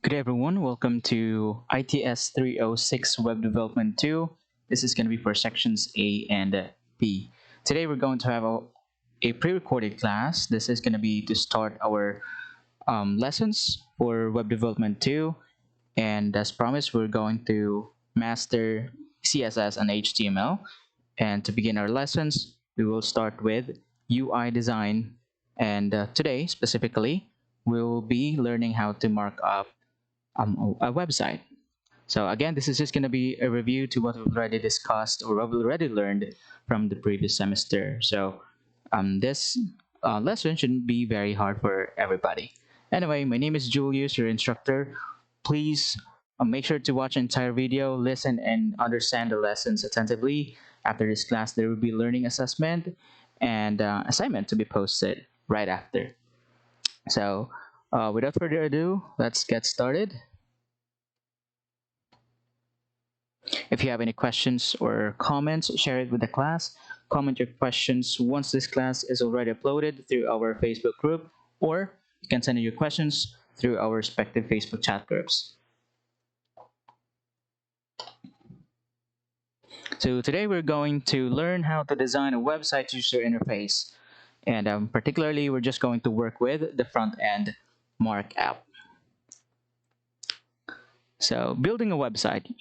Good day, everyone. Welcome to ITS 306 Web Development 2. This is going to be for sections A and B. Today we're going to have a pre-recorded class. This is going to be to start our lessons for Web Development 2. And as promised, we're going to master CSS and HTML. And to begin our lessons, we will start with UI design. And today, specifically, we'll be learning how to mark up a website. So again, this is just going to be a review to what we've already discussed or what we already learned from the previous semester. So this lesson shouldn't be very hard for everybody. Anyway, my name is Julius, your instructor. Please make sure to watch the entire video, listen, and understand the lessons attentively. After this class, there will be learning assessment and assignment to be posted right after. So without further ado, let's get started. If you have any questions or comments, share it with the class. Comment your questions once this class is already uploaded through our Facebook group, or you can send in your questions through our respective Facebook chat groups. So today we're going to learn how to design a website user interface. And particularly, we're just going to work with the front-end markup. So building a website.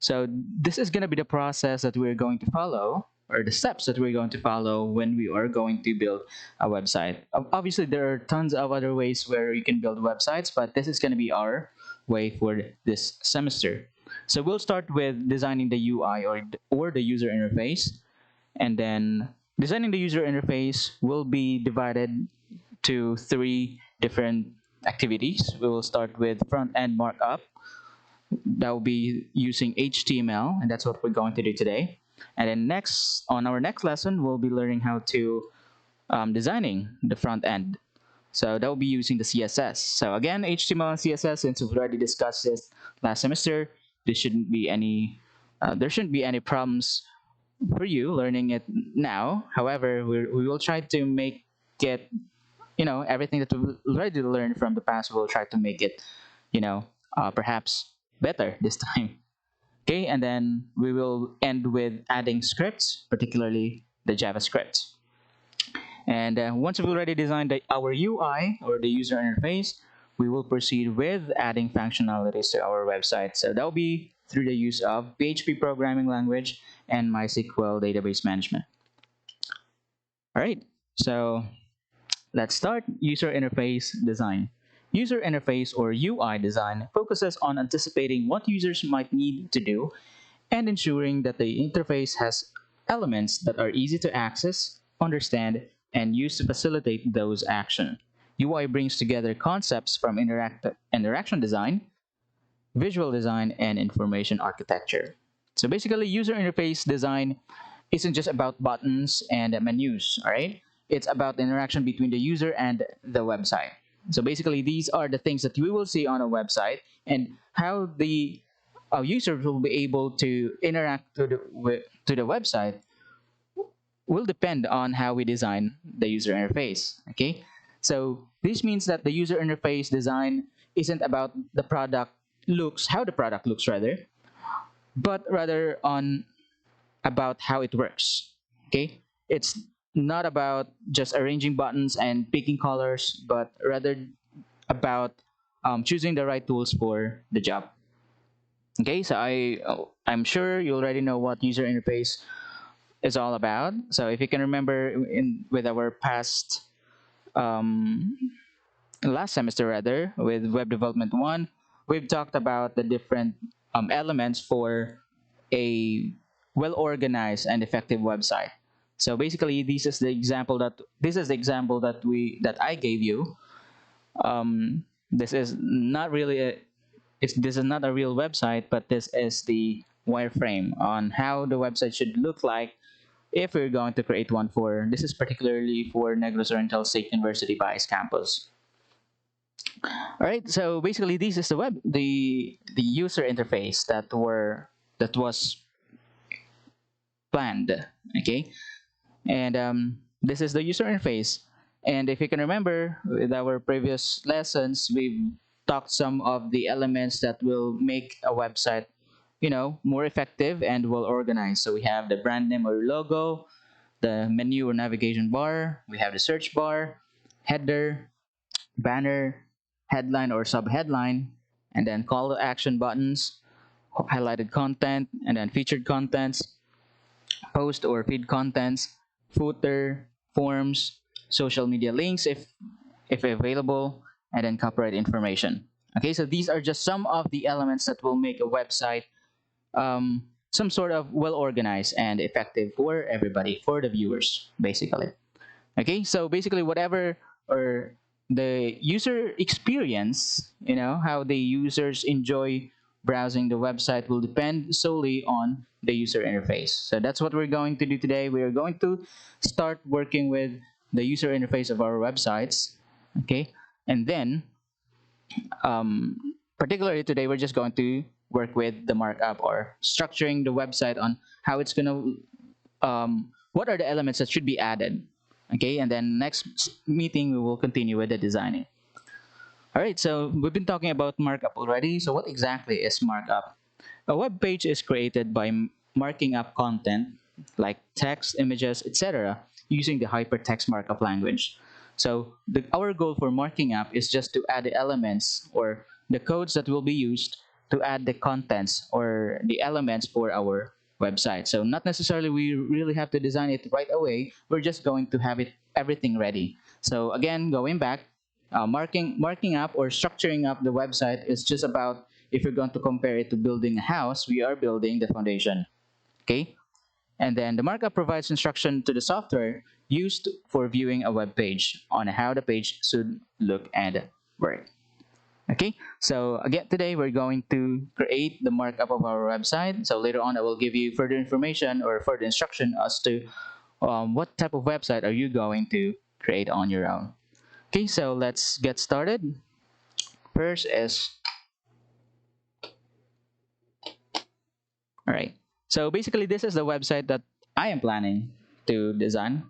So this is going to be the process that we're going to follow, or the steps that we're going to follow when we are going to build a website. Obviously, there are tons of other ways where you can build websites, but this is going to be our way for this semester. So we'll start with designing the UI or the user interface, and then designing the user interface will be divided to 3 different activities. We will start with front-end markup. That will be using HTML, and that's what we're going to do today. And then next, on our next lesson, we'll be learning how to designing the front end. So that will be using the CSS. So again, HTML and CSS, since we've already discussed this last semester, there shouldn't be any problems for you learning it now. However, we will try to make it, everything that we've already learned from the past, we'll try to make it, perhaps better this time. Okay, and then we will end with adding scripts, particularly the JavaScript. And once we've already designed our UI or the user interface, we will proceed with adding functionalities to our website. So that will be through the use of PHP programming language and MySQL database management. All right, so let's start user interface design. User interface or UI design focuses on anticipating what users might need to do and ensuring that the interface has elements that are easy to access, understand, and use to facilitate those actions. UI brings together concepts from interaction design, visual design, and information architecture. So basically, user interface design isn't just about buttons and menus, all right? It's about the interaction between the user and the website. So basically, these are the things that we will see on a website, and how the users will be able to interact to the website will depend on how we design the user interface. Okay, so this means that the user interface design isn't about how the product looks rather, but rather about how it works. Okay, it's not about just arranging buttons and picking colors, but rather about choosing the right tools for the job. Okay, so I'm sure you already know what user interface is all about. So if you can remember with our past last semester rather, with Web Development 1, we've talked about the different elements for a well-organized and effective website. So basically, this is the example that I gave you. This is not really this is not a real website, but this is the wireframe on how the website should look like if we're going to create one for. This is particularly for Negros Oriental State University Bais campus. All right, so basically, this is the user interface that was planned. Okay, and this is the user interface. And if you can remember, with our previous lessons, we've talked some of the elements that will make a website, more effective and well organized. So we have the brand name or logo, the menu or navigation bar, we have the search bar, header, banner, headline or subheadline, and then call to action buttons, highlighted content, and then featured contents, post or feed contents, footer, forms, social media links if available, and then copyright information. Okay, so these are just some of the elements that will make a website some sort of well organized and effective for everybody, for the viewers, basically. Okay, so basically whatever or the user experience, how the users enjoy browsing the website will depend solely on the user interface. So that's what we're going to do today. We are going to start working with the user interface of our websites. Okay, and then particularly today we're just going to work with the markup or structuring the website on how it's going to what are the elements that should be added. Okay, and then next meeting we will continue with the designing. All right, so we've been talking about markup already. So what exactly is markup? A web page is created by marking up content like text, images, etc. using the hypertext markup language. So our goal for marking up is just to add the elements or the codes that will be used to add the contents or the elements for our website. So not necessarily we really have to design it right away. We're just going to have it everything ready. So again, going back, marking up or structuring up the website is just about, if you're going to compare it to building a house, we are building the foundation. Okay, and then the markup provides instruction to the software used for viewing a web page on how the page should look and work. Okay, so again, today we're going to create the markup of our website. So later on, I will give you further information or further instruction as to what type of website are you going to create on your own. Okay, so let's get started. First is, all right. So basically, this is the website that I am planning to design.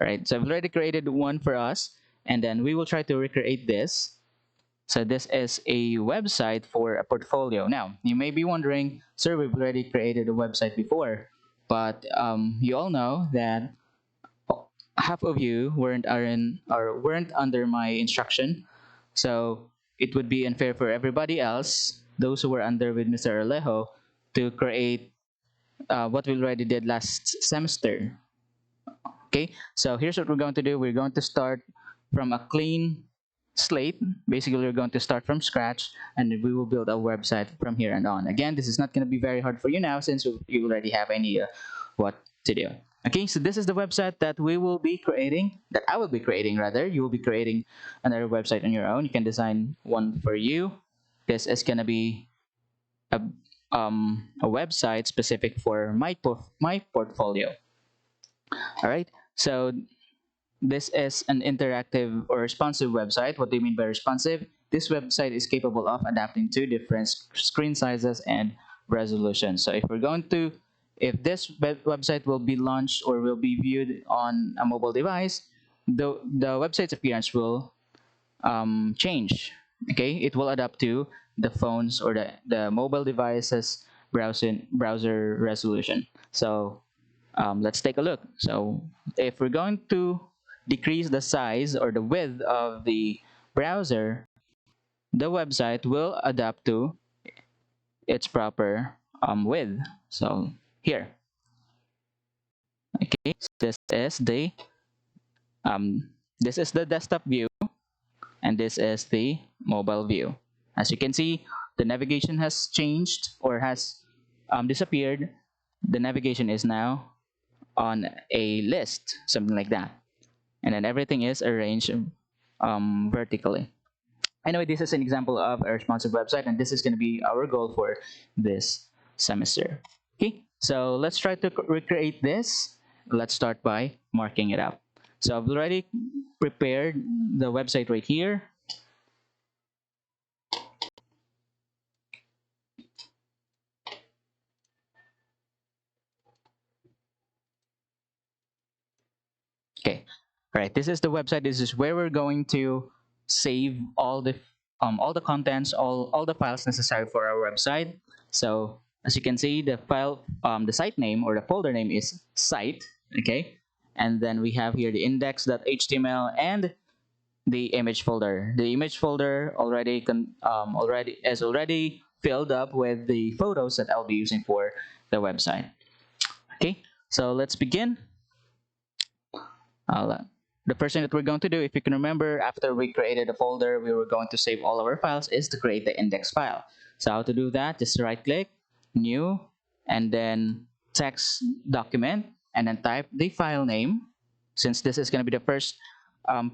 All right, so I've already created one for us, and then we will try to recreate this. So this is a website for a portfolio. Now, you may be wondering, sir, we've already created a website before, but you all know that half of you weren't under my instruction. So it would be unfair for everybody else, those who were under with Mr. Alejo, to create what we already did last semester. Okay, so here's what we're going to do. We're going to start from a clean slate. Basically, we're going to start from scratch, and we will build a website from here and on. Again, this is not going to be very hard for you now, since you already have an idea what to do. Okay, so this is the website that we will be creating, that I will be creating rather. You will be creating another website on your own. You can design one for you. This is going to be a, a website specific for my portfolio. All right, so this is an interactive or responsive website. What do you mean by responsive? This website is capable of adapting to different screen sizes and resolutions. So if this website will be launched or will be viewed on a mobile device, the website's appearance will change. Okay, it will adapt to the phones or the mobile devices browser resolution. So let's take a look. So if we're going to decrease the size or the width of the browser, the website will adapt to its proper width. So here, okay, um, this is the desktop view, and this is the mobile view. As you can see, the navigation has changed or has disappeared. The navigation is now on a list, something like that. And then everything is arranged vertically. Anyway, this is an example of a responsive website, and this is going to be our goal for this semester. Okay, so let's try to recreate this. Let's start by marking it up. So I've already prepared the website right here. Okay, all right, this is the website. This is where we're going to save all the all the contents, all the files necessary for our website. So as you can see, the file, the site name or the folder name is site, okay? And then we have here the index.html and the image folder. The image folder already filled up with the photos that I'll be using for the website. Okay, so let's begin. I'll, the first thing that we're going to do, if you can remember, after we created a folder, we were going to save all of our files, is to create the index file. So how to do that? Just right click, new, and then text document, and then type the file name. Since this is going to be the first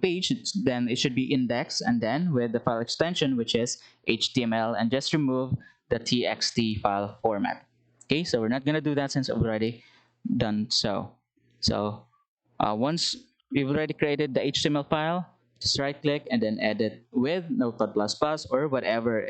page, then it should be index, and then with the file extension, which is HTML, and just remove the txt file format. Okay, so we're not going to do that since we've already done so. So once we've already created the HTML file, just right click and then edit with Notepad++ or whatever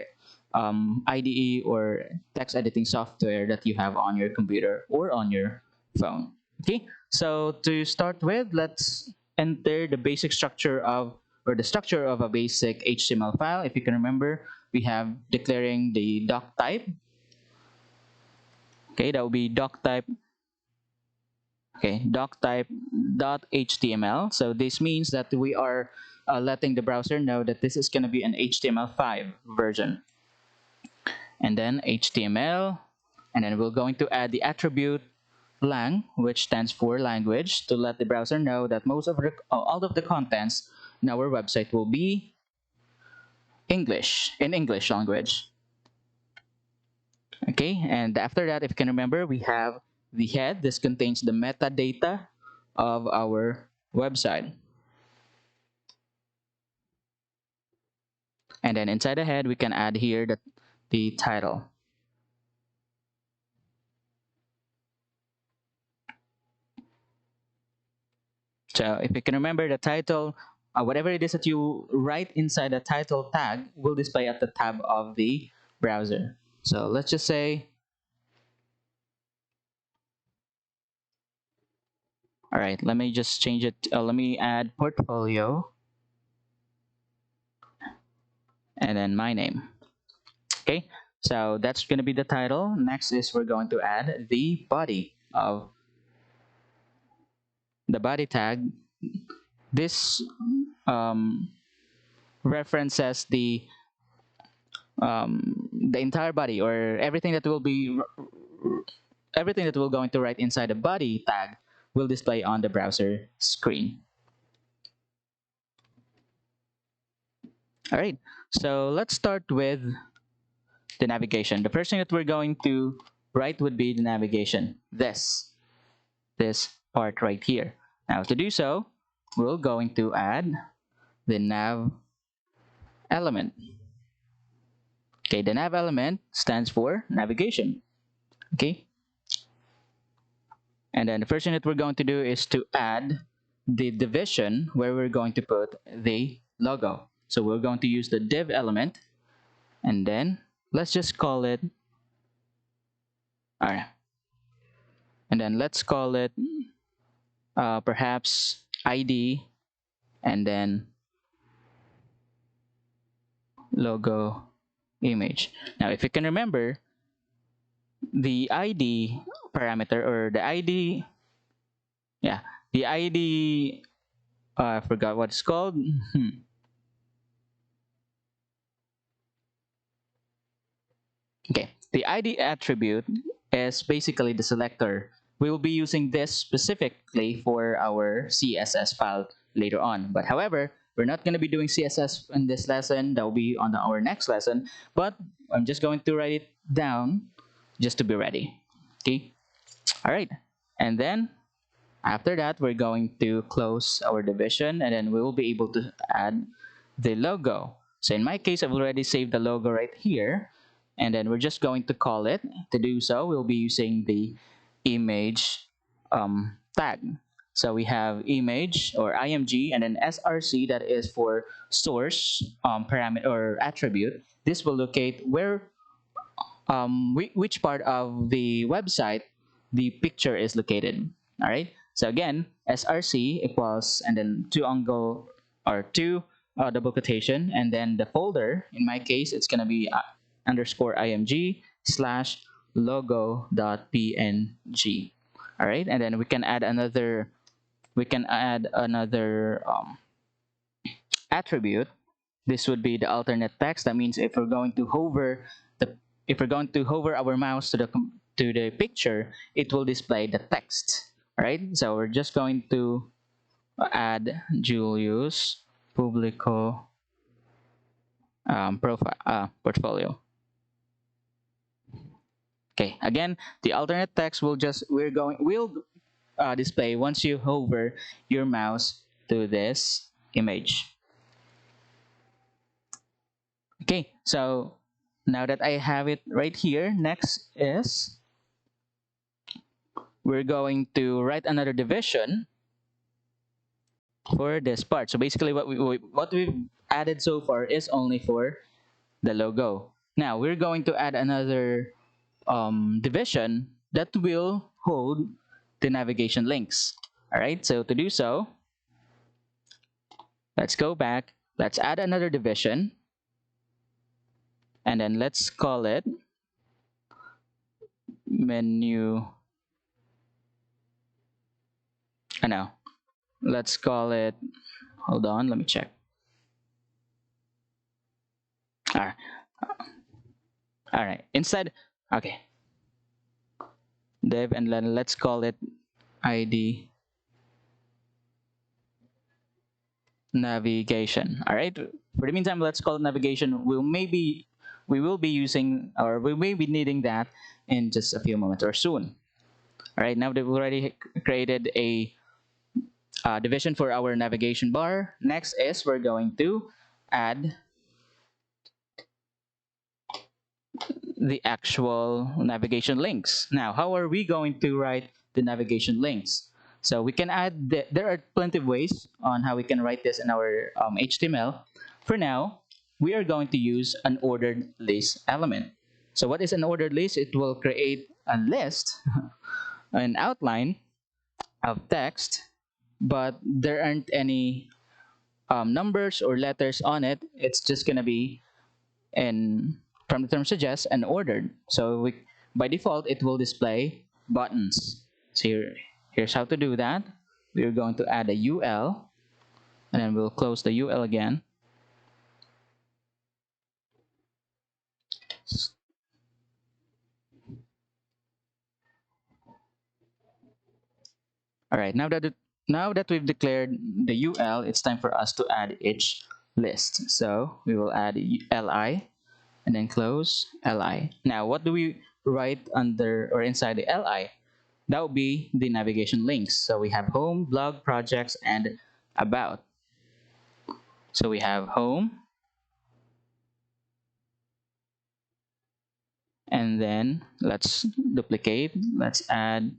IDE or text editing software that you have on your computer or on your phone. Okay, so to start with, let's enter the basic structure of, or the structure of a basic HTML file. If you can remember, we have declaring the doc type. Okay, that will be doc type. Okay, doc type .html. So this means that we are letting the browser know that this is going to be an HTML5 version. And then HTML, and then we're going to add the attribute lang, which stands for language, to let the browser know that all of the contents in our website will be English, in English language. Okay, and after that, if you can remember, we have the head. This contains the metadata of our website. And then inside the head, we can add here the title. So if you can remember, the title, whatever it is that you write inside the title tag will display at the tab of the browser. So let's just say, all right, let me just change it. Let me add portfolio and then my name. Okay, so that's going to be the title. Next is we're going to add the body of the body tag. This references the entire body, or everything that will going to write inside the body tag will display on the browser screen. All right, so let's start with the navigation. The first thing that we're going to write would be the navigation. This part right here. Now to do so, we're going to add the nav element. Okay, the nav element stands for navigation. Okay, and then the first thing that we're going to do is to add the division where we're going to put the logo. So we're going to use the div element, and then let's just call it, all right, and then let's call it perhaps ID, and then logo image. Now if you can remember, the ID parameter, or the ID, yeah, the ID, I forgot what it's called. Okay, the ID attribute is basically the selector. We will be using this specifically for our CSS file later on. But however, we're not going to be doing CSS in this lesson. That will be on our next lesson. But I'm just going to write it down just to be ready. Okay, all right, and then after that, we're going to close our division, and then we will be able to add the logo. So in my case, I've already saved the logo right here, and then we're just going to call it. To do so, we'll be using the image tag. So we have image or img, and then src, that is for source parameter or attribute. This will locate where which part of the website the picture is located. All right, so again, src equals, and then two double quotation, and then the folder, in my case, it's going to be underscore img slash logo.png. All right, and then we can add another attribute. This would be the alternate text. That means if we're going to hover our mouse to the picture, it will display the text. All right, so we're just going to add Juleus Publico profile portfolio. Okay, again, the alternate text will display once you hover your mouse to this image. Okay, so now that I have it right here, next is we're going to write another division for this part. So basically what we've added so far is only for the logo. Now we're going to add another division that will hold the navigation links. All right, so to do so, let's go back, let's add another division, and then let's call it menu. No, let's call it, hold on, let me check. All right, instead, okay, div, and then let's call it id navigation. All right, for the meantime, let's call it navigation. We will be using, or we may be needing that in just a few moments or soon. All right, now that we've already created a division for our navigation bar, next is we're going to add the actual navigation links. Now, how are we going to write the navigation links? So we can add, there are plenty of ways on how we can write this in our HTML. For now, we are going to use an ordered list element. So what is an ordered list? It will create a list, an outline of text, but there aren't any numbers or letters on it. It's just going to be from the term suggest and ordered. So by default, it will display buttons. So here's how to do that. We're going to add a UL, and then we'll close the UL again. All right, now that we've declared the UL, it's time for us to add each list. So we will add LI, and then close LI. Now, what do we write under or inside the LI? That would be the navigation links. So we have home, blog, projects, and about. So we have home, and then let's duplicate. Let's add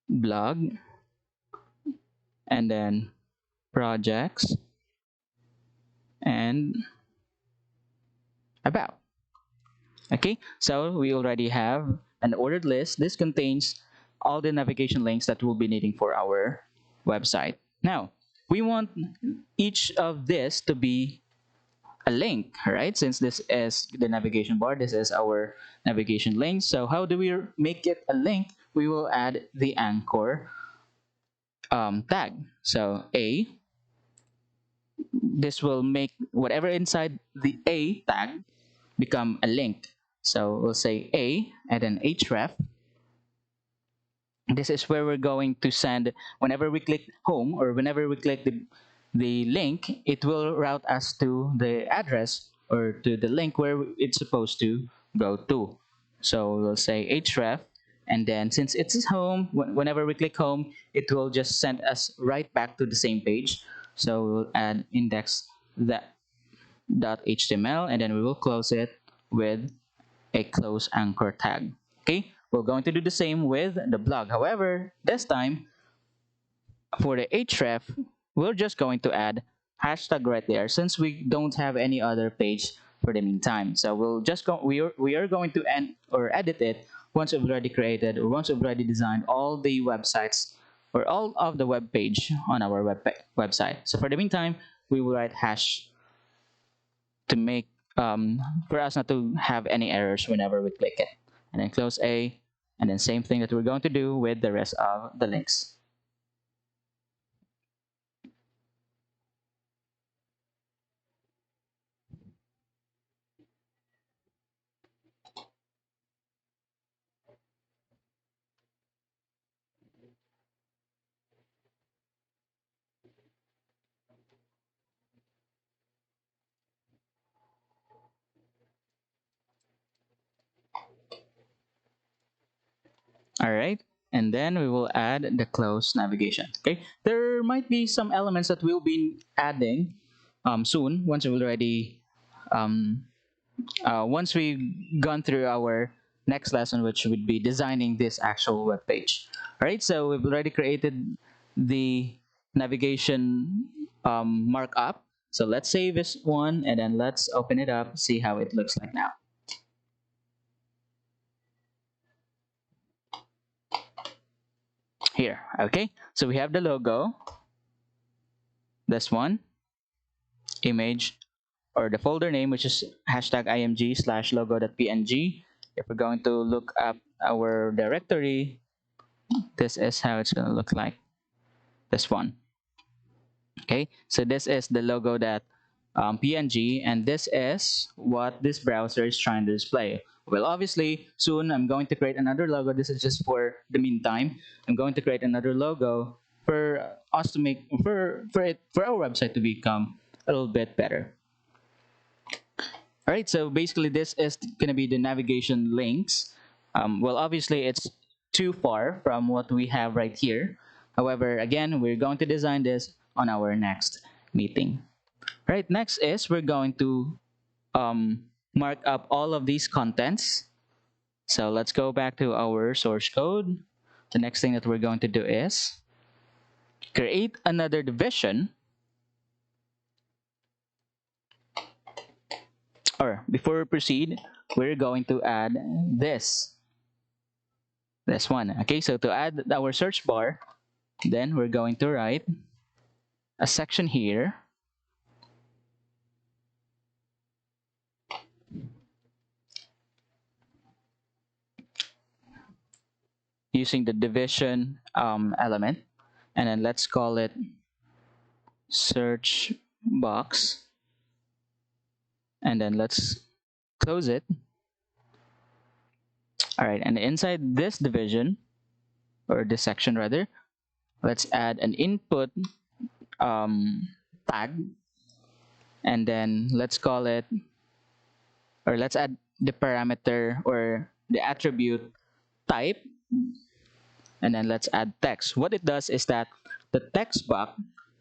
blog, and then projects, and about. Okay, so we already have an ordered list. This contains all the navigation links that we'll be needing for our website. Now, we want each of this to be a link, right? Since this is the navigation bar, this is our navigation link. So how do we make it a link? We will add the anchor tag. So A, this will make whatever inside the A tag become a link. So we'll say A and then href. This is where we're going to send, whenever we click home or whenever we click the link, it will route us to the address or to the link where it's supposed to go to. So we'll say href, and then since it's home, whenever we click home, it will just send us right back to the same page. So we'll add index.html, and then we will close it with a close anchor tag. Okay, we're going to do the same with the blog. However, this time for the href, we're just going to add hashtag right there since we don't have any other page for the meantime. So we'll just go, we are going to end or edit it once we've already created or once we've already designed all the websites or all of the web page on our website. So for the meantime, we will write hash to make for us not to have any errors whenever we click it. And then close A, and then same thing that we're going to do with the rest of the links. All right, and then we will add the close navigation. Okay, there might be some elements that we'll be adding soon once we've already um, once we've gone through our next lesson, which would be designing this actual web page. All right, so we've already created the navigation markup. So let's save this one and then let's open it up, see how it looks like now. Here, okay, so we have the logo, this one, image, or the folder name, which is #img/logo.png. If we're going to look up our directory, this is how it's going to look like, this one. Okay, so this is the logo that png, and this is what this browser is trying to display. Well, obviously soon I'm going to create another logo. This is just for the meantime. I'm going to create another logo for us to make for our website to become a little bit better. All right, so basically this is going to be the navigation links. Well, obviously it's too far from what we have right here. However, again, we're going to design this on our next meeting. All right, next is we're going to mark up all of these contents. So let's go back to our source code. The next thing that we're going to do is create another division. Or before we proceed, we're going to add this one. Okay, so to add our search bar, then we're going to write a section here. Using the division element, and then let's call it search box, and then let's close it. All right, and inside this division, or this section rather, let's add an input tag, and then let's call it, or let's add the parameter or the attribute type, and then let's add text. What it does is that the text box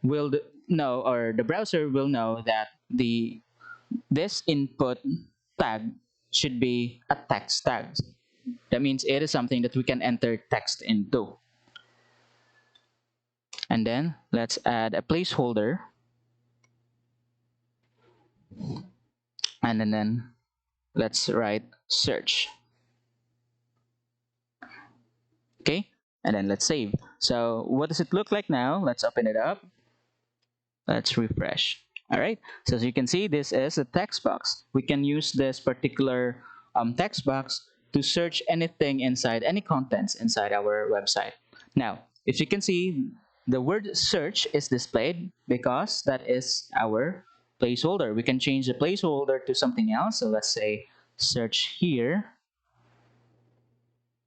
will know, or the browser will know, that this input tag should be a text tag. That means it is something that we can enter text into. And then let's add a placeholder, and then let's write search. Okay, and then let's save. So what does it look like now? Let's open it up. Let's refresh. All right, so as you can see, this is a text box. We can use this particular text box to search anything inside, any contents inside our website. Now, if you can see, the word search is displayed because that is our placeholder. We can change the placeholder to something else. So let's say search here.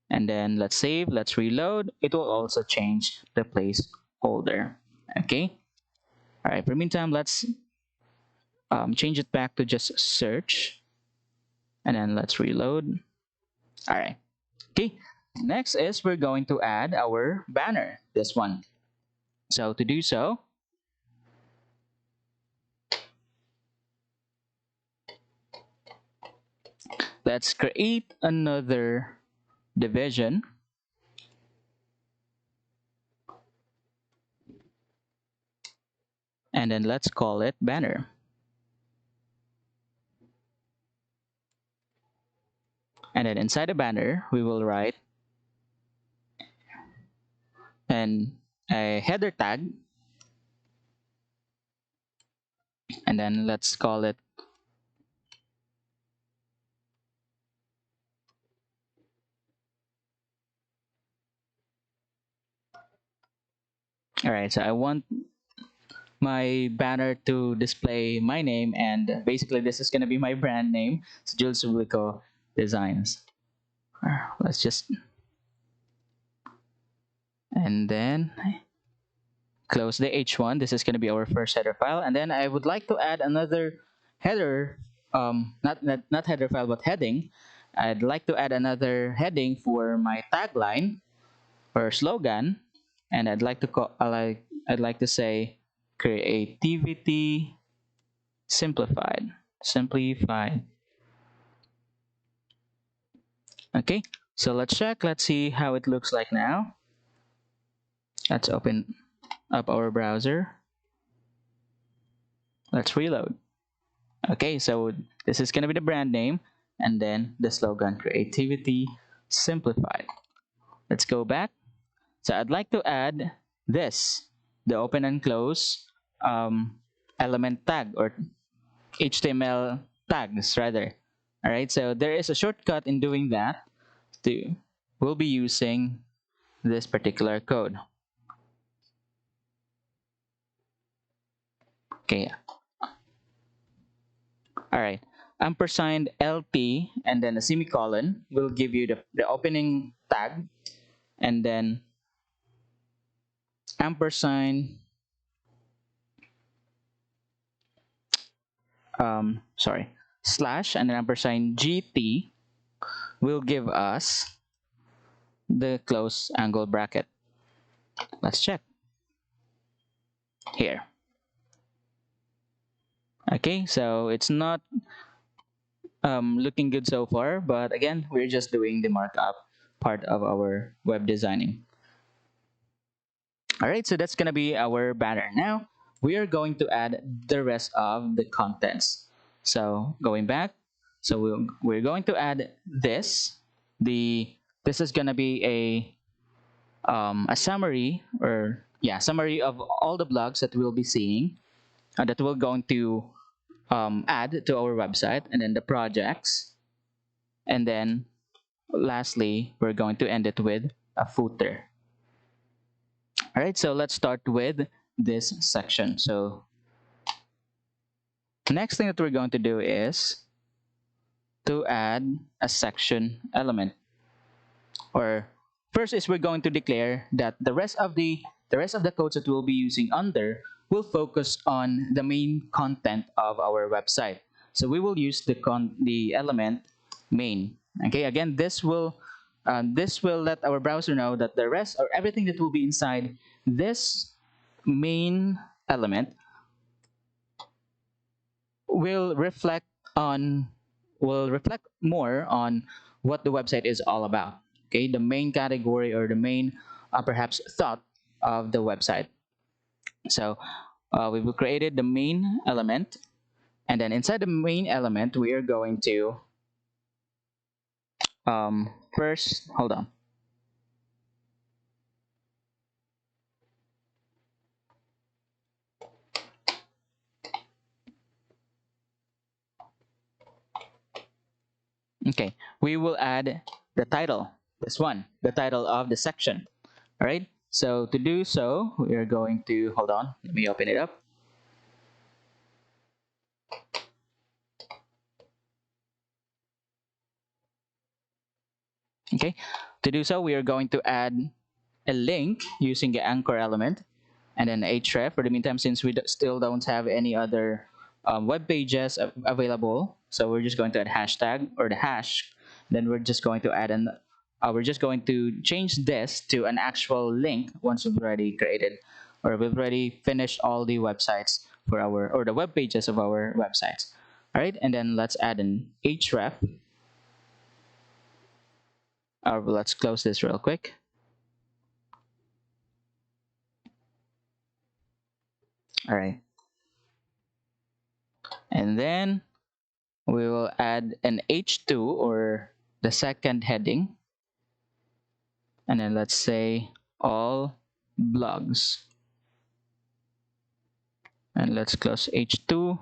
And then let's save, let's reload. It will also change the placeholder. Okay. All right, for the meantime, let's change it back to just search. And then let's reload. All right. Okay. Next is we're going to add our banner, this one. So to do so, let's create another division. And then let's call it banner. And then inside the banner, we will write a header tag. and then let's call it. All right, so I want my banner to display my name, and basically this is going to be my brand name. It's Jules Publico Designs. Let's just, and then close the H1. This is going to be our first header file, and then I would like to add another header, not header file but heading. I'd like to add another heading for my tagline or slogan, and I'd like to say creativity simplified. Simplified. Okay, so let's check. Let's see how it looks like now. Let's open up our browser. Let's reload. Okay, so this is going to be the brand name, and then the slogan, creativity simplified. Let's go back. So I'd like to add this, the open and close element tag, or HTML tags rather. All right, so there is a shortcut in doing that. We'll be using this particular code. Okay. All right. Ampersand LP and then a semicolon will give you the opening tag, and then ampersand slash and then ampersand GT will give us the close angle bracket. Let's check here. Okay, so it's not looking good so far, but again, we're just doing the markup part of our web designing. All right, so that's gonna be our banner. Now we are going to add the rest of the contents. So going back, so we're going to add this. This is gonna be a summary, or yeah, summary of all the blogs that we'll be seeing, that we're going to add to our website, and then the projects, and then lastly we're going to end it with a footer. All right, so let's start with this section. So the next thing that we're going to do is to add a section element. Or first is we're going to declare that the rest of the codes that we'll be using under will focus on the main content of our website. So we will use the element main. Okay, again, this will let our browser know that the rest, or everything that will be inside this main element, will reflect more on what the website is all about. Okay, the main category, or the main perhaps thought of the website. So we've created the main element, and then inside the main element we are going to first, hold on. Okay, we will add the title, this one, the title of the section. All right, so to do so, we are going to, hold on, let me open it up. Okay, to do so, we are going to add a link using the anchor element, and then href. For the meantime, since we still don't have any other web pages available, so we're just going to add hashtag, or the hash. Then we're just going to add we're just going to change this to an actual link once we've already created, or we've already finished all the websites for the web pages of our websites. All right, and then let's add an href. Let's close this real quick. All right, and then we will add an H2, or the second heading, and then let's say all blogs, and let's close H2.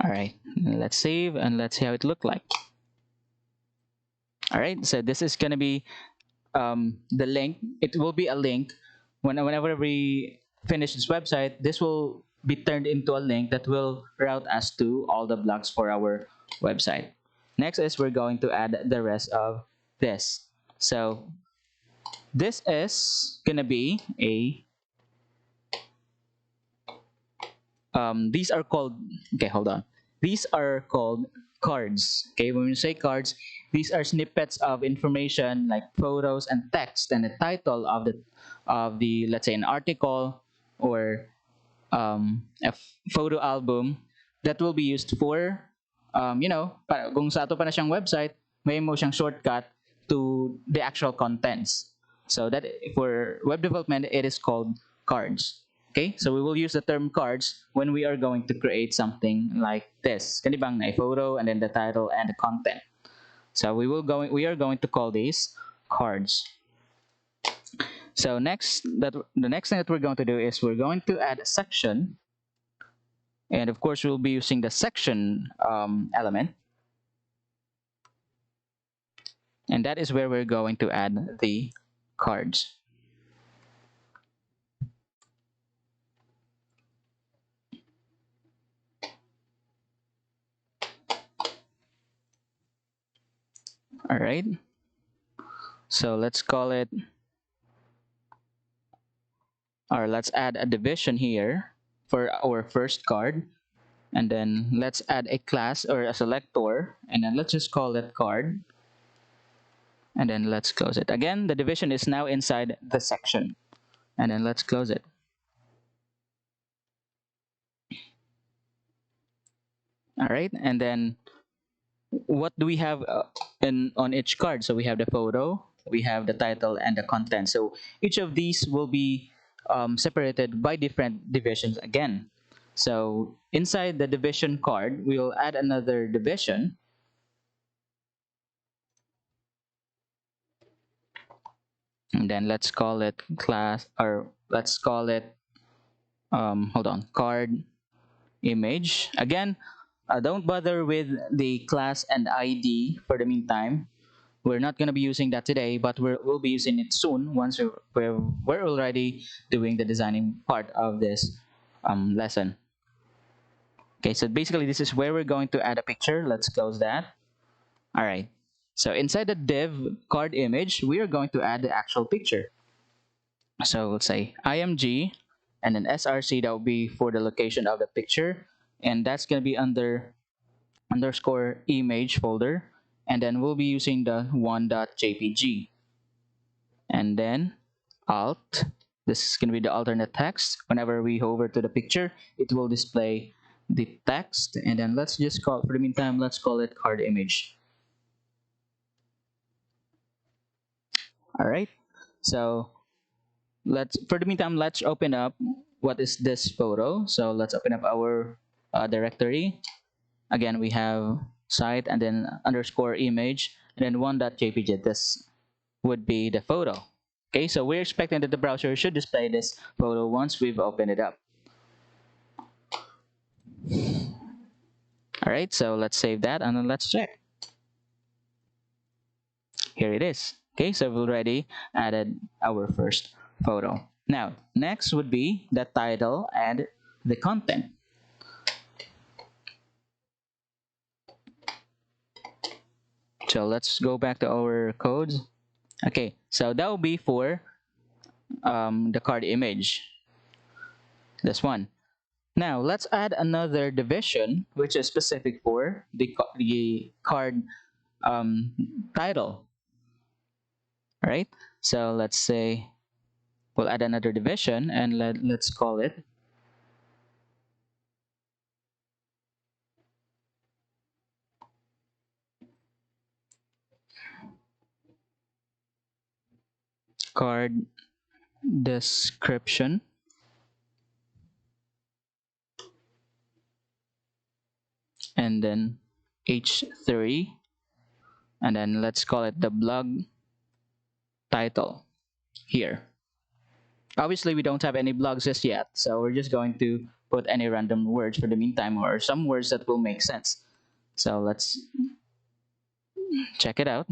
All right, let's save and let's see how it look like. All right, so this is gonna be the link. It will be a link. Whenever we finish this website, this will be turned into a link that will route us to all the blogs for our website. Next is we're going to add the rest of this. So this is gonna be a these are called, okay, hold on. These are called cards. Okay, when we say cards, these are snippets of information like photos and text and the title of the, let's say, an article or photo album that will be used for kung sa ato pa na siyang website, may mo siyang shortcut to the actual contents. So that for web development, it is called cards. Okay, so we will use the term cards when we are going to create something like this. Kanibang na photo and then the title and the content. So we are going to call these cards. So the next thing that we're going to do is we're going to add a section, and of course we'll be using the section element, and that is where we're going to add the cards. All right. So let's call it, or let's add a division here for our first card, and then let's add a class or a selector, and then let's just call it card, and then let's close it. Again, the division is now inside the section, and then let's close it. All right, and then what do we have on each card? So we have the photo, we have the title, and the content. So each of these will be separated by different divisions again. So inside the division card, we will add another division. And then let's call it class, or let's call it, hold on, card image. Again, don't bother with the class and ID for the meantime. We're not going to be using that today, but we'll be using it soon once we're already doing the designing part of this lesson. Okay, so basically this is where we're going to add a picture. Let's close that. All right. So inside the div card image, we are going to add the actual picture. So let's say IMG and then SRC, that will be for the location of the picture. And that's going to be under underscore image folder. And then we'll be using the one.jpg. And then alt, this is going to be the alternate text. Whenever we hover to the picture, it will display the text. And then let's just call, for the meantime, let's call it card image. All right. So for the meantime, let's open up what is this photo. So let's open up our directory. Again, we have site and then underscore image and then one.jpg. This would be the photo. Okay, so we're expecting that the browser should display this photo once we've opened it up. All right, so let's save that and then let's check. Here it is. Okay, so we've already added our first photo. Now, next would be the title and the content. So let's go back to our codes. Okay, so that will be for the card image. This one. Now, let's add another division, which is specific for the card title. All right, so let's say we'll add another division and let's call it card description. And then H3, and then let's call it the blog title here. Obviously, we don't have any blogs just yet, so we're just going to put any random words for the meantime or some words that will make sense. So let's check it out.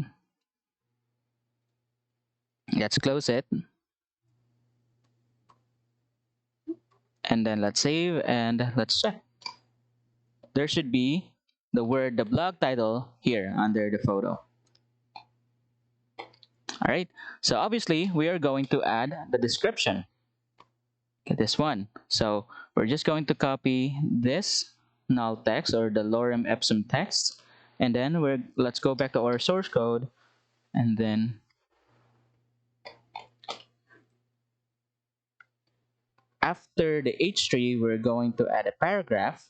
Let's close it. And then let's save and let's check. There should be the blog title here under the photo. All right. So obviously we are going to add the description. Okay, this one. So we're just going to copy this null text or the lorem ipsum text, and then let's go back to our source code, and then after the H3 we're going to add a paragraph.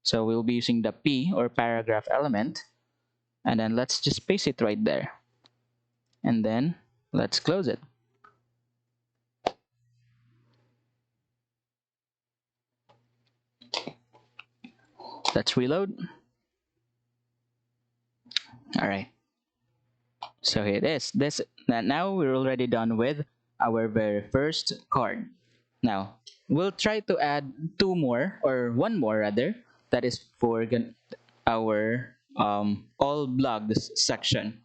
So we'll be using the P or paragraph element, and then let's just paste it right there, and then let's close it. Let's reload. All right. So here it is. Now we're already done with our very first card. Now we'll try to add two more or one more rather. That is for our all blogs section.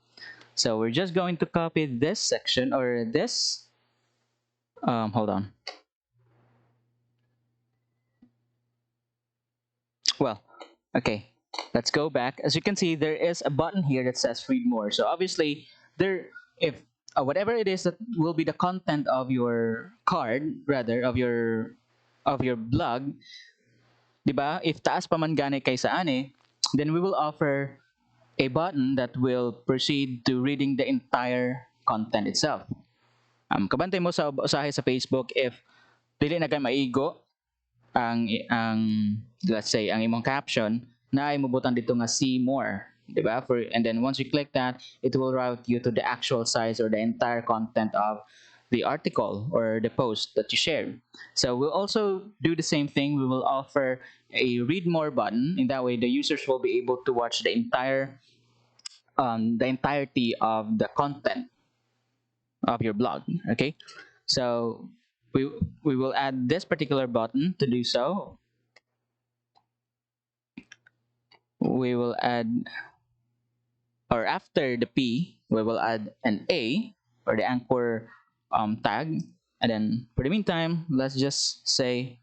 So we're just going to copy this section or this. Hold on. Well, okay. Let's go back. As you can see, there is a button here that says read more. So obviously, if whatever it is that will be the content of your card, rather of your blog, diba? If taas pa man gani kay saani, then we will offer a button that will proceed to reading the entire content itself. Kabantay mo sa usahay sa Facebook if dili na kay maigo ang let's say ang imong caption na ay mubutang dito nga see more, di ba? And then once you click that, it will route you to the actual size or the entire content of the article or the post that you shared. So we'll also do the same thing. We will offer a read more button. In that way, the users will be able to watch the entirety of the content of your blog. Okay, so we will add this particular button. To do so, we will add, or after the P, we will add an A or the anchor tag, and then for the meantime, let's just say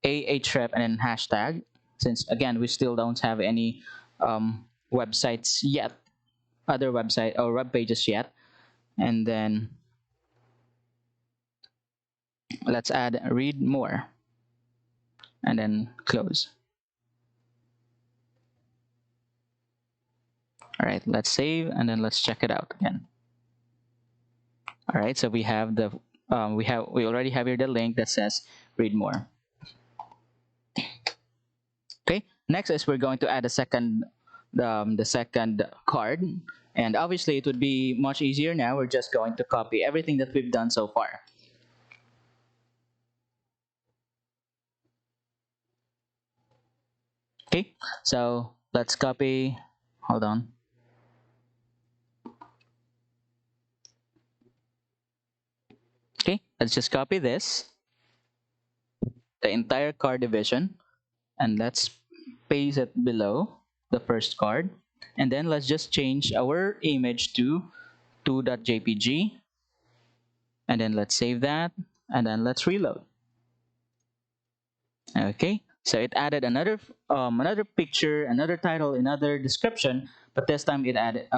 href and then hashtag, since again we still don't have any websites yet, other website or web pages yet, and then let's add read more and then close. All right, let's save and then let's check it out again. All right, so we have we already have here the link that says read more. Okay, next is we're going to add the second card, and obviously it would be much easier now. We're just going to copy everything that we've done so far. Okay, so let's copy. Hold on. Okay, let's just copy this, the entire card division, and let's paste it below the first card, and then let's just change our image to 2.jpg, and then let's save that, and then let's reload. Okay, so it added another picture, another title, another description, but this time it added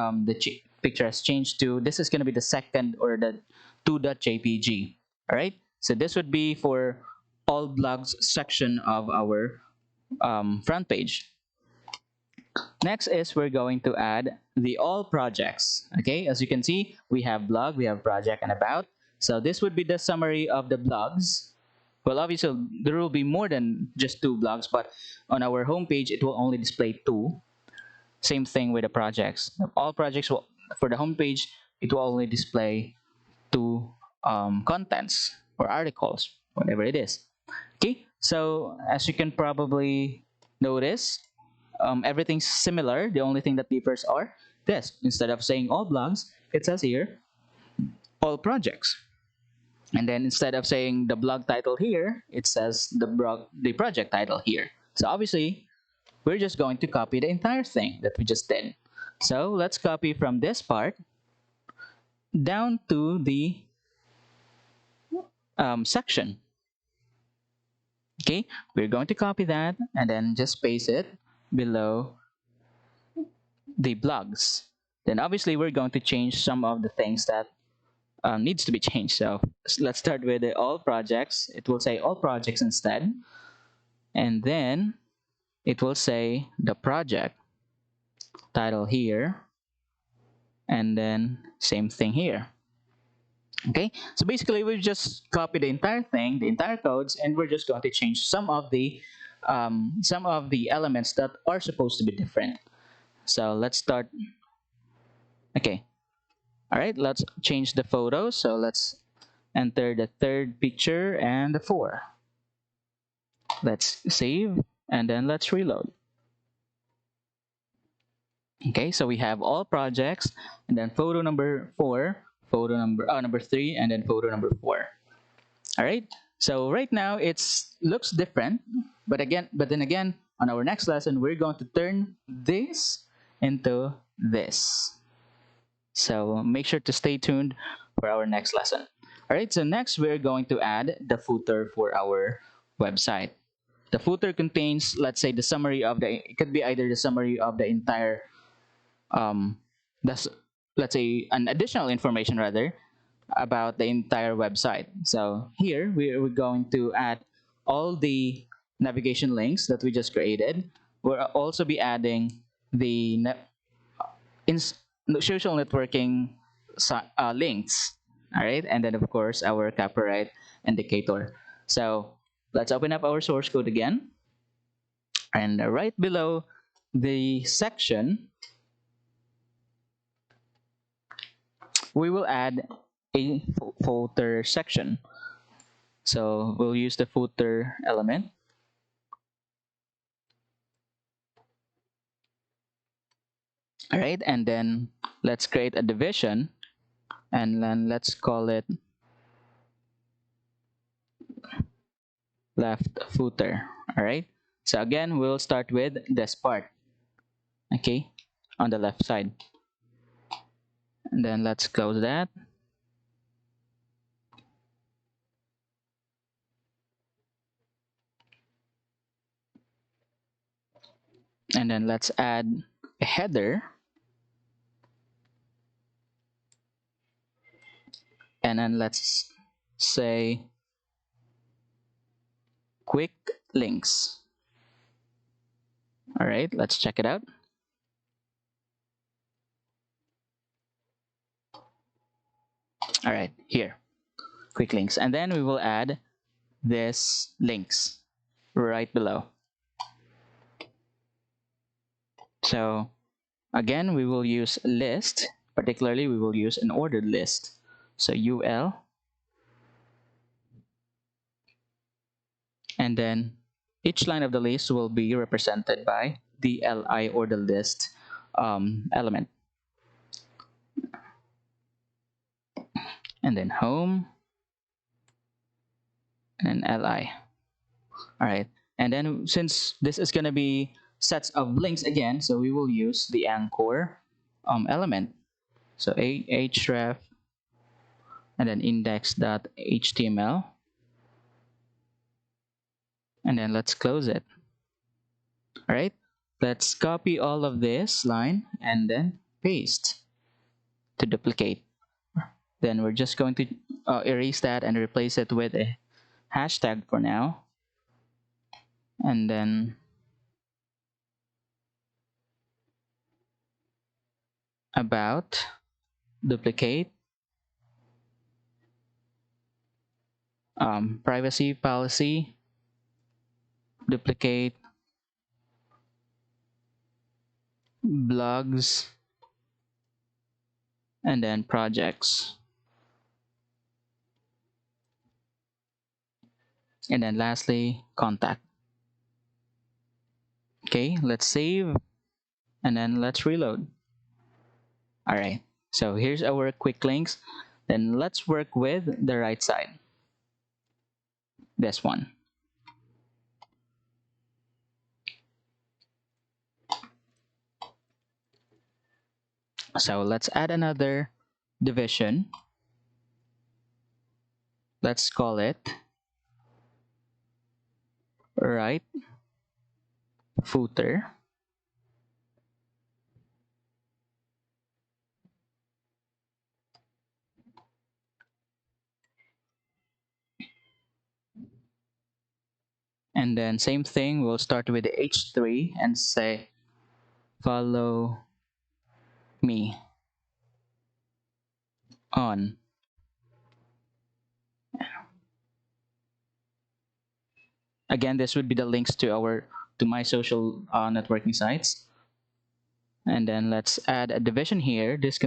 picture has changed to, this is going to be the second or the 2.jpg. All right, so this would be for all blogs section of our front page. Next is we're going to add the all projects. Okay, as you can see, we have blog, we have project, and about. So this would be the summary of the blogs. Well, obviously there will be more than just two blogs, but on our homepage it will only display two. Same thing with the projects. All projects will, for the homepage, it will only display two contents or articles, whatever it is. Okay, so as you can probably notice, everything's similar. The only thing that differs are this. Instead of saying all blogs, it says here all projects. And then instead of saying the blog title here, it says the project title here. So obviously, we're just going to copy the entire thing that we just did. So let's copy from this part down to the section. Okay, we're going to copy that and then just paste it below the blogs. Then obviously we're going to change some of the things that needs to be changed. So let's start with the all projects. It will say all projects instead. And then it will say the project title here. And then same thing here. Okay, so basically we just copy the entire thing, the entire codes, and we're just going to change some of the elements that are supposed to be different. So let's start. Okay, all right, let's change the photos. So let's enter the third picture and the 4. Let's save and then let's reload. Okay, so we have all projects and then photo number 4, photo number 3, and then photo number 4. All right, so right now it's looks different, but then again on our next lesson we're going to turn this into this. So make sure to stay tuned for our next lesson. All right, so next we're going to add the footer for our website. The footer contains, let's say, the summary of it could be either the summary of the entire that's, let's say, an additional information rather about the entire website. So here we're going to add all the navigation links that we just created. We'll also be adding the social networking links. All right, and then of course our copyright indicator. So let's open up our source code again, and right below the section we will add a footer section. So we'll use the footer element. All right, and then let's create a division, and then let's call it left footer. All right, so again we'll start with this part, okay, on the left side, and then let's close that. And then let's add a header, and then let's say quick links. All right, let's check it out. All right, here, quick links, and then we will add this links right below. So again, we will use list, particularly we will use an ordered list. So UL, and then each line of the list will be represented by the LI or the list element. And then home, and LI. All right, and then since this is going to be sets of links again, so we will use the anchor element. So href and then index.html, and then let's close it. All right, let's copy all of this line and then paste to duplicate. Then we're just going to erase that and replace it with a hashtag for now, and then about, duplicate, privacy policy, duplicate, blogs, and then projects, and then lastly contact. Okay, let's save and then let's reload. All right, so here's our quick links. Then let's work with the right side. this one. So let's add another division. Let's call it right footer. And then same thing, we'll start with the H3 and say follow me on. Again, this would be the links to my social networking sites. And then let's add a division here. This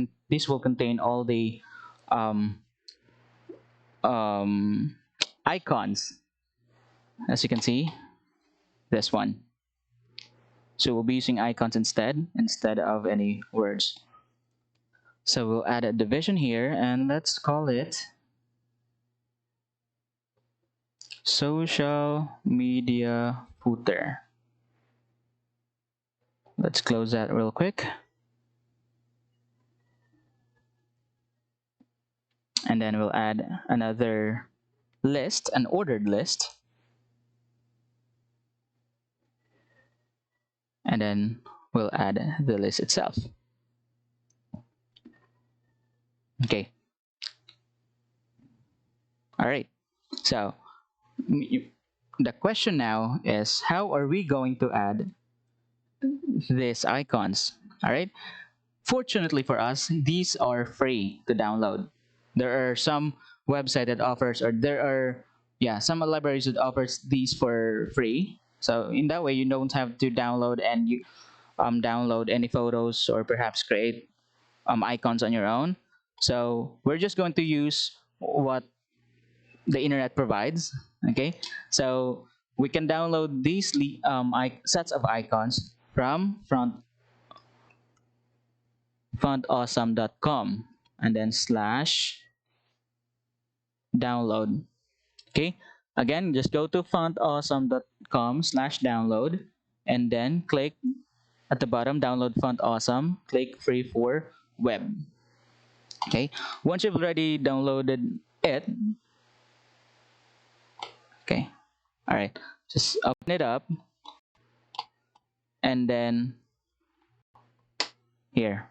will contain all the um, um, icons, as you can see, this one. So we'll be using icons instead of any words. So we'll add a division here and let's call it social media footer. Let's close that real quick. And then we'll add another list, an ordered list. And then we'll add the list itself. Okay. All right. So the question now is, how are we going to add these icons? All right. Fortunately for us, these are free to download. There are some website that offers, or there are, yeah, some libraries that offers these for free. So in that way, you don't have to download any photos or perhaps create icons on your own. So we're just going to use what the internet provides. Okay, so we can download these sets of icons from fontawesome.com and then /download. Okay, again, just go to fontawesome.com/download and then click at the bottom, download Font Awesome, click free for web. Okay, once you've already downloaded it, okay, all right, just open it up and then here,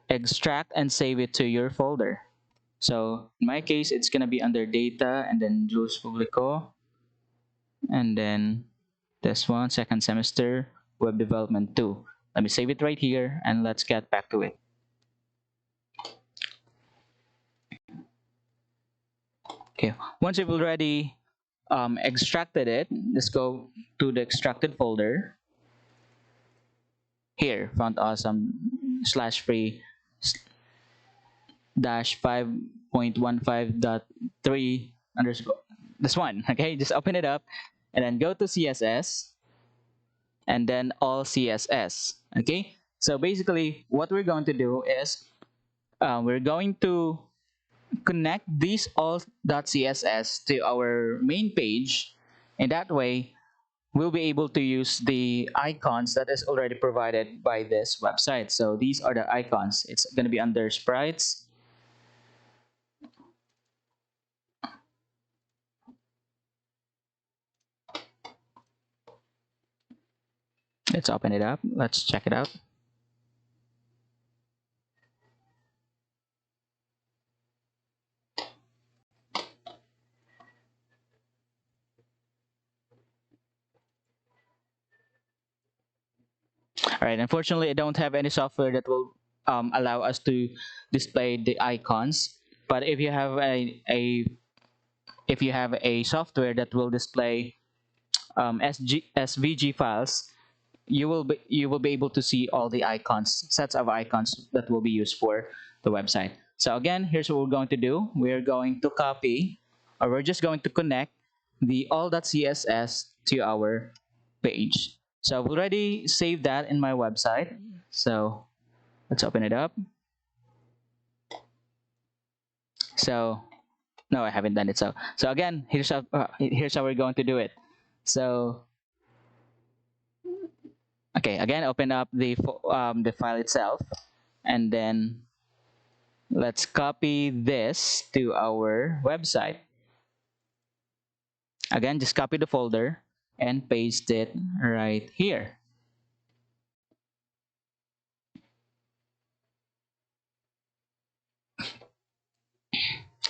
extract and save it to your folder. So in my case, it's gonna be under data and then Juleus Publico, and then this one, second semester, web development 2. Let me save it right here and let's get back to it. Okay, once you've already extracted it, let's go to the extracted folder. Here, Font Awesome /free -5.15.3 underscore this one. Okay, just open it up and then go to CSS and then all CSS. Okay, so basically what we're going to do is we're going to connect these all.css to our main page, and that way we'll be able to use the icons that is already provided by this website. So these are the icons. It's going to be under sprites. Let's open it up. Let's check it out. All right, unfortunately, I don't have any software that will allow us to display the icons. But if you have a software that will display SVG files, you will be able to see all the icons, sets of icons that will be used for the website. So again, here's what we're going to do. We're going to copy, or we're just going to connect the all.css to our page. So I've already saved that in my website. So let's open it up. So No, I haven't done it. So again, here's how we're going to do it. So okay, again, open up the file itself, and then let's copy this to our website. Again, just copy the folder and paste it right here.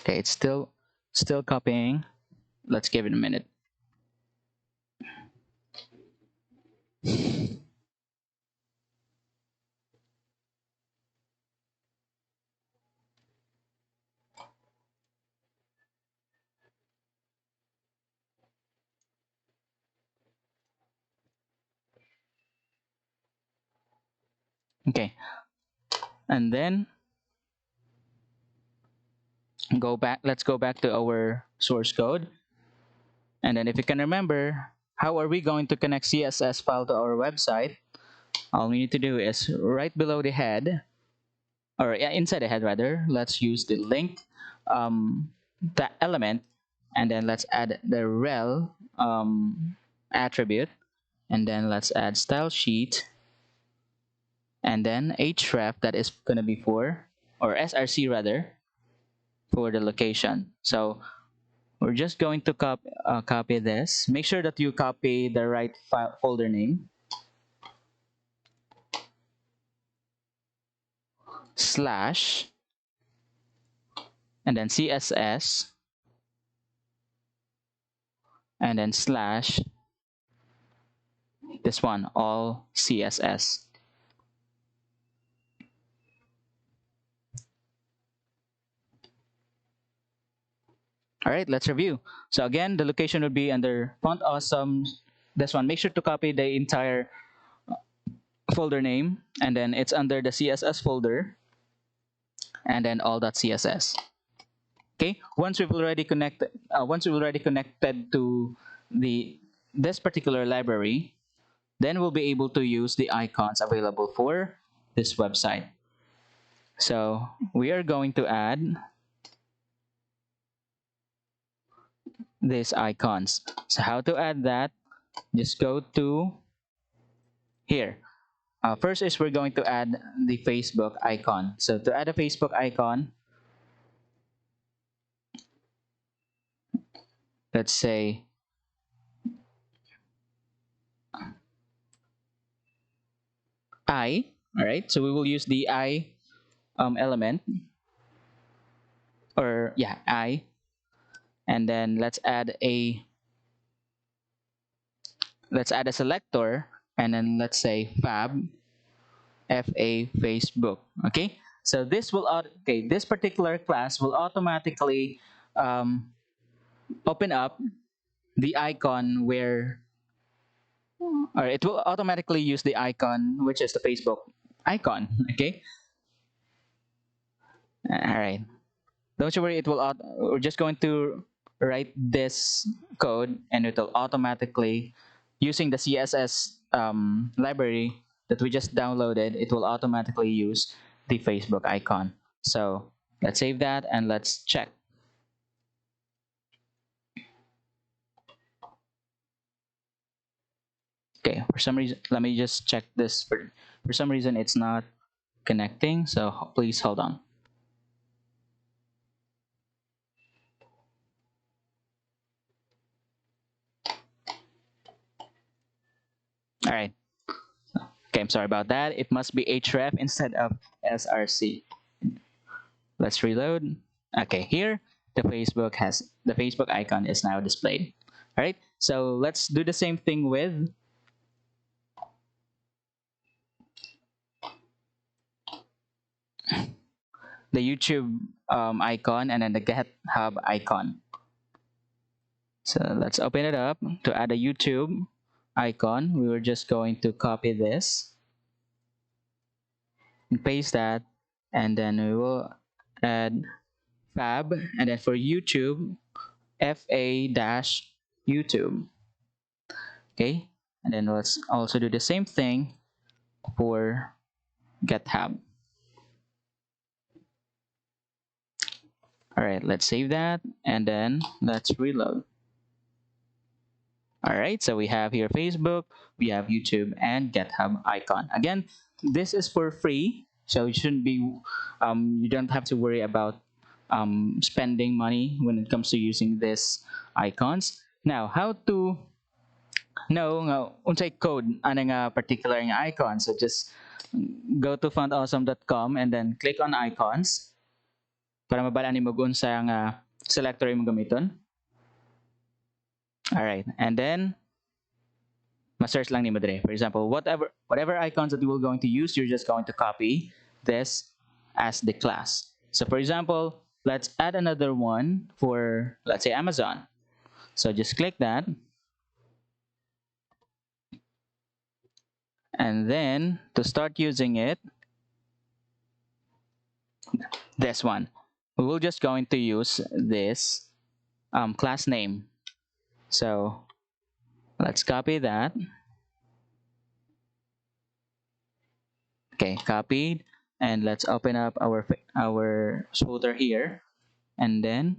Okay, it's still copying. Let's give it a minute. Okay, and then go back. Let's go back to our source code. And then if you can remember, how are we going to connect CSS file to our website? All we need to do is right below the head, or yeah, inside the head rather, let's use the link that element, and then let's add the rel attribute, and then let's add style sheet, and then href, that is going to be for, or src rather, for the location. So we're just going to copy this. Make sure that you copy the right file folder name, slash, and then css, and then slash this one, all css. All right, let's review. So again, the location would be under font awesome. This one, make sure to copy the entire folder name, and then it's under the css folder, and then all.css. Okay, once we've already connected to the this particular library, then we'll be able to use the icons available for this website. So we are going to add these icons. So how to add that? Just go to here. First is we're going to add the Facebook icon. So to add a Facebook icon, let's say I. All right. So we will use the I element, or yeah, I, and then let's add a selector, and then let's say fa Facebook. Okay. So this particular class will automatically um, open up the icon where, or it will automatically use the icon which is the Facebook icon. Okay. All right. Don't you worry. We're just going to write this code, and it will automatically, using the CSS library that we just downloaded, it will automatically use the Facebook icon. So let's save that and let's check. Okay, for some reason, let me just check this. For some reason, it's not connecting, so please hold on. All right. Okay, I'm sorry about that. It must be href instead of src. Let's reload. Okay, here the Facebook icon is now displayed. All right, so let's do the same thing with the YouTube icon and then the GitHub icon. So let's open it up. To add a YouTube icon, we were just going to copy this and paste that, and then we will add fab, and then for YouTube, fa-YouTube. Okay, and then let's also do the same thing for GitHub. All right, let's save that and then let's reload. All right, so we have here Facebook, we have YouTube, and GitHub icon. Again, this is for free, so it shouldn't be, you don't have to worry about spending money when it comes to using these icons. Now, how to know nga unsay code ana nga particular nga icon? So just go to fontawesome.com and then click on icons para mabalaan nimo kung unsa nga selector imong gamiton. All right, and then ma-search lang nimo dire. For example, whatever icons that you will going to use, you're just going to copy this as the class. So for example, let's add another one for, let's say, Amazon. So just click that. And then to start using it, this one, we will just going to use this class name. So let's copy that. Okay, copied. And let's open up our folder here. And then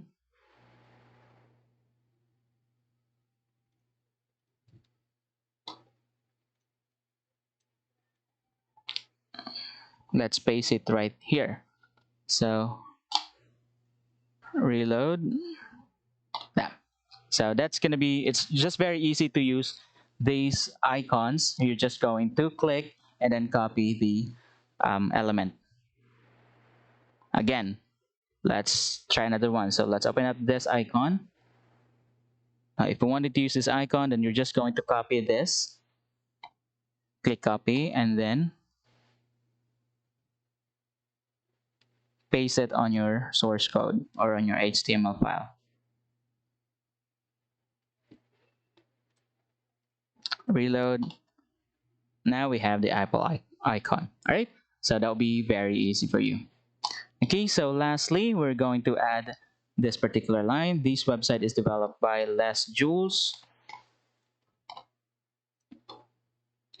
let's paste it right here. So reload. Yeah. So that's gonna be, it's just very easy to use these icons. You're just going to click and then copy the element. Again, let's try another one. So let's open up this icon. If you wanted to use this icon, then you're just going to copy this. Click copy and then paste it on your source code or on your HTML file. Reload. Now we have the Apple icon. All right, so that'll be very easy for you. Okay, so lastly, we're going to add this particular line. This website is developed by Jules.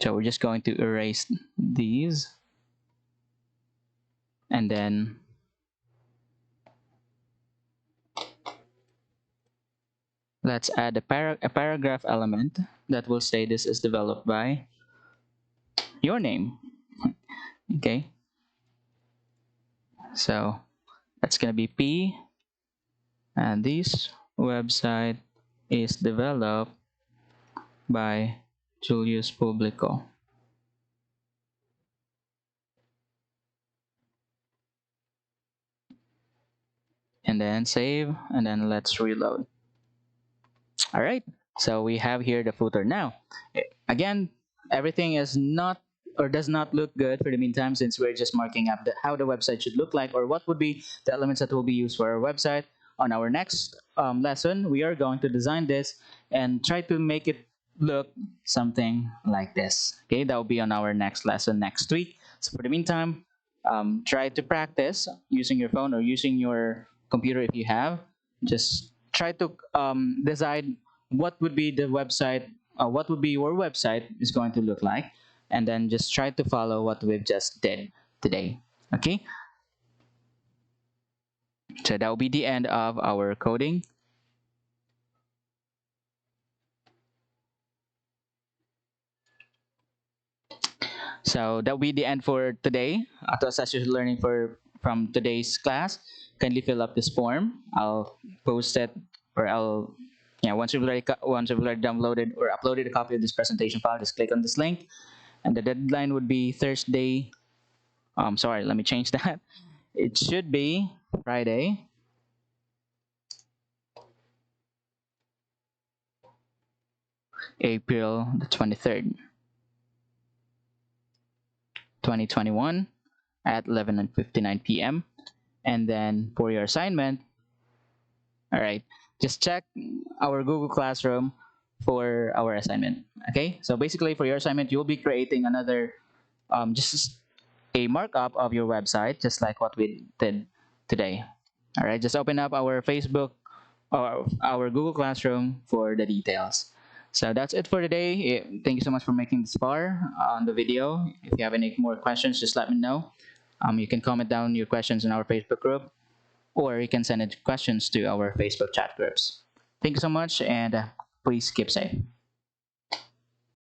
So we're just going to erase these. And then let's add a paragraph element that will say this is developed by your name. Okay. So that's going to be P. And this website is developed by Juleus Publico. And then save, and then let's reload. All right, so we have here the footer. Now, again, everything is not or does not look good for the meantime, since we're just marking up how the website should look like, or what would be the elements that will be used for our website. On our next lesson, we are going to design this and try to make it look something like this. Okay, that will be on our next lesson next week. So for the meantime, try to practice using your phone or using your computer if you have. Just try to decide what would be the website, what would be your website is going to look like, and then just try to follow what we've just did today. Okay, so that will be the end of our coding. So that will be the end for today. Ato sa learning from today's class. Kindly fill up this form. I'll post it, or I'll, yeah, once you've already downloaded or uploaded a copy of this presentation file, just click on this link. And the deadline would be Thursday. Sorry, let me change that. It should be Friday, April the 23rd, 2021 at 11:59 p.m. And then for your assignment, all right, just check our Google Classroom for our assignment. Okay, so basically for your assignment, you'll be creating another, just a markup of your website, just like what we did today. All right, just open up our Facebook or our Google Classroom for the details. So that's it for today. Thank you so much for making this far on the video. If you have any more questions, just let me know. You can comment down your questions in our Facebook group. or you can send in questions to our Facebook chat groups. Thank you so much, and please keep safe.